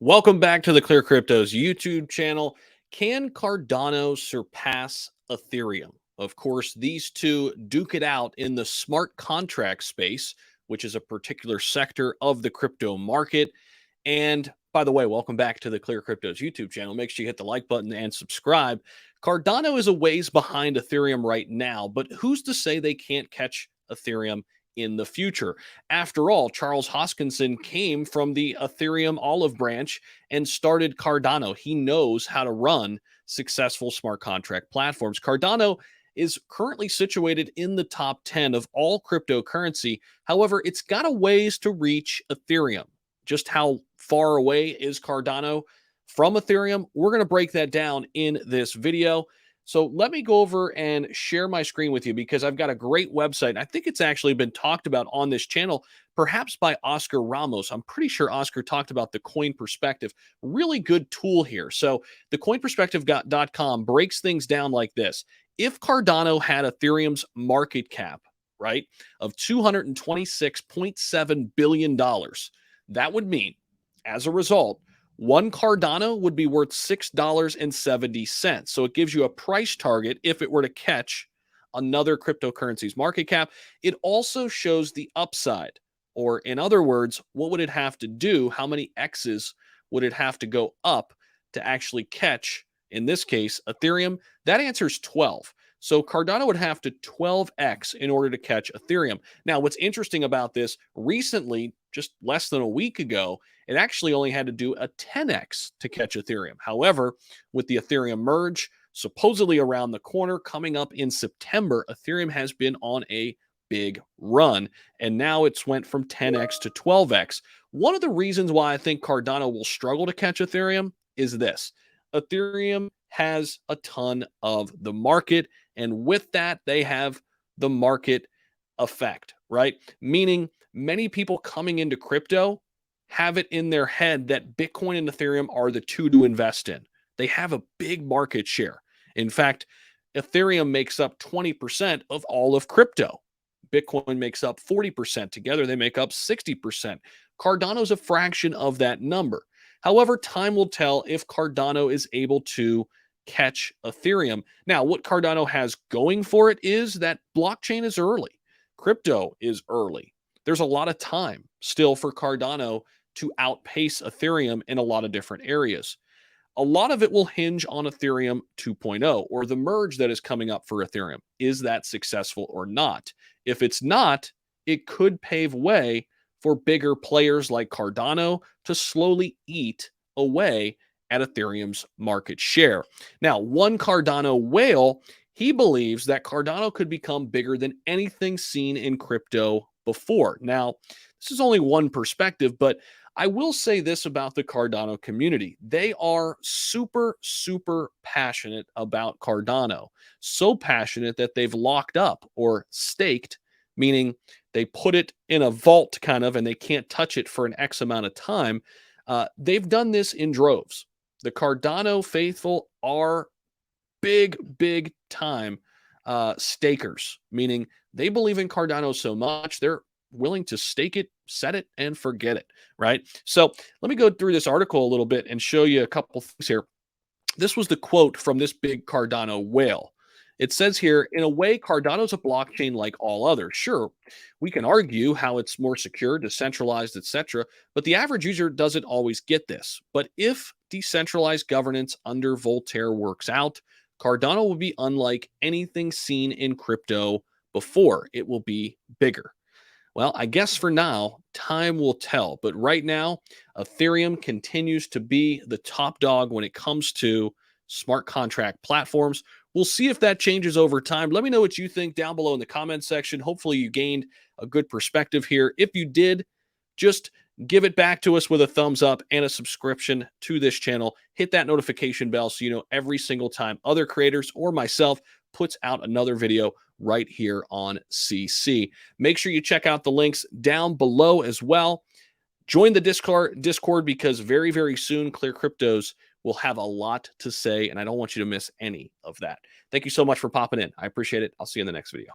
Welcome back to the ClearCryptos YouTube channel. Can Cardano surpass Ethereum? Of course, these two duke it out in the smart contract space, which is a particular sector of the crypto market. And by the way, welcome back to the ClearCryptos YouTube channel. Make sure you hit the like button and subscribe. Cardano is a ways behind Ethereum right now, but who's to say they can't catch Ethereum in the future? After all, Charles Hoskinson came from the Ethereum olive branch and started Cardano. He knows how to run successful smart contract platforms. Cardano is currently situated in the top 10 of all cryptocurrency. However, it's got a ways to reach Ethereum. Just how far away is Cardano from Ethereum? We're going to break that down in this video. So let me go over and share my screen with you because I've got a great website. I think it's actually been talked about on this channel, perhaps by Oscar Ramos. I'm pretty sure Oscar talked about the Coin Perspective. Really good tool here. So the coinperspective.com breaks things down like this. If Cardano had Ethereum's market cap, right, of $226.7 billion, that would mean, as a result, one Cardano would be worth $6.70. So it gives you a price target if it were to catch another cryptocurrency's market cap. It also shows the upside, or in other words, what would it have to do? How many X's would it have to go up to actually catch, in this case, Ethereum? That answer is 12. So Cardano would have to 12x in order to catch Ethereum. Now, what's interesting about this, recently, just less than a week ago, it actually only had to do a 10x to catch Ethereum. However, with the Ethereum merge supposedly around the corner coming up in September, Ethereum has been on a big run, and now it's went from 10x to 12x. One of the reasons why I think Cardano will struggle to catch Ethereum is this. Ethereum has a ton of the market, and with that, they have the market effect, right? Meaning many people coming into crypto have it in their head that Bitcoin and Ethereum are the two to invest in. They have a big market share. In fact, Ethereum makes up 20% of all of crypto. Bitcoin makes up 40%. Together, they make up 60%. Cardano's a fraction of that number. However, time will tell if Cardano is able to catch Ethereum. Now, what Cardano has going for it is that blockchain is early. Crypto is early. There's a lot of time still for Cardano to outpace Ethereum in a lot of different areas. A lot of it will hinge on Ethereum 2.0 or the merge that is coming up for Ethereum. Is that successful or not? If it's not, it could pave way for bigger players like Cardano to slowly eat away at Ethereum's market share. Now, one Cardano Whale, he believes that Cardano could become bigger than anything seen in crypto before. Now, this is only one perspective, but I will say this about the Cardano community. They are super, super passionate about Cardano. So passionate that they've locked up or staked, meaning they put it in a vault kind of, and they can't touch it for an X amount of time. They've done this in droves. The Cardano faithful are big, big time stakers, meaning they believe in Cardano so much, they're willing to stake it, set it, and forget it, right? So let me go through this article a little bit and show you a couple things here. This was the quote from this big Cardano whale. It says here, in a way, Cardano's a blockchain like all others. Sure, we can argue how it's more secure, decentralized, etc., but the average user doesn't always get this. But if decentralized governance under Voltaire works out, Cardano will be unlike anything seen in crypto before. It will be bigger. Well, I guess for now, time will tell. But right now, Ethereum continues to be the top dog when it comes to smart contract platforms. We'll see if that changes over time. Let me know what you think down below in the comment section. Hopefully you gained a good perspective here. If you did, just give it back to us with a thumbs up and a subscription to this channel. Hit that notification bell so you know every single time other creators or myself puts out another video right here on CC. Make sure you check out the links down below as well. Join the Discord because very, very soon ClearCryptos will have a lot to say, and I don't want you to miss any of that. Thank you so much for popping in. I appreciate it. I'll see you in the next video.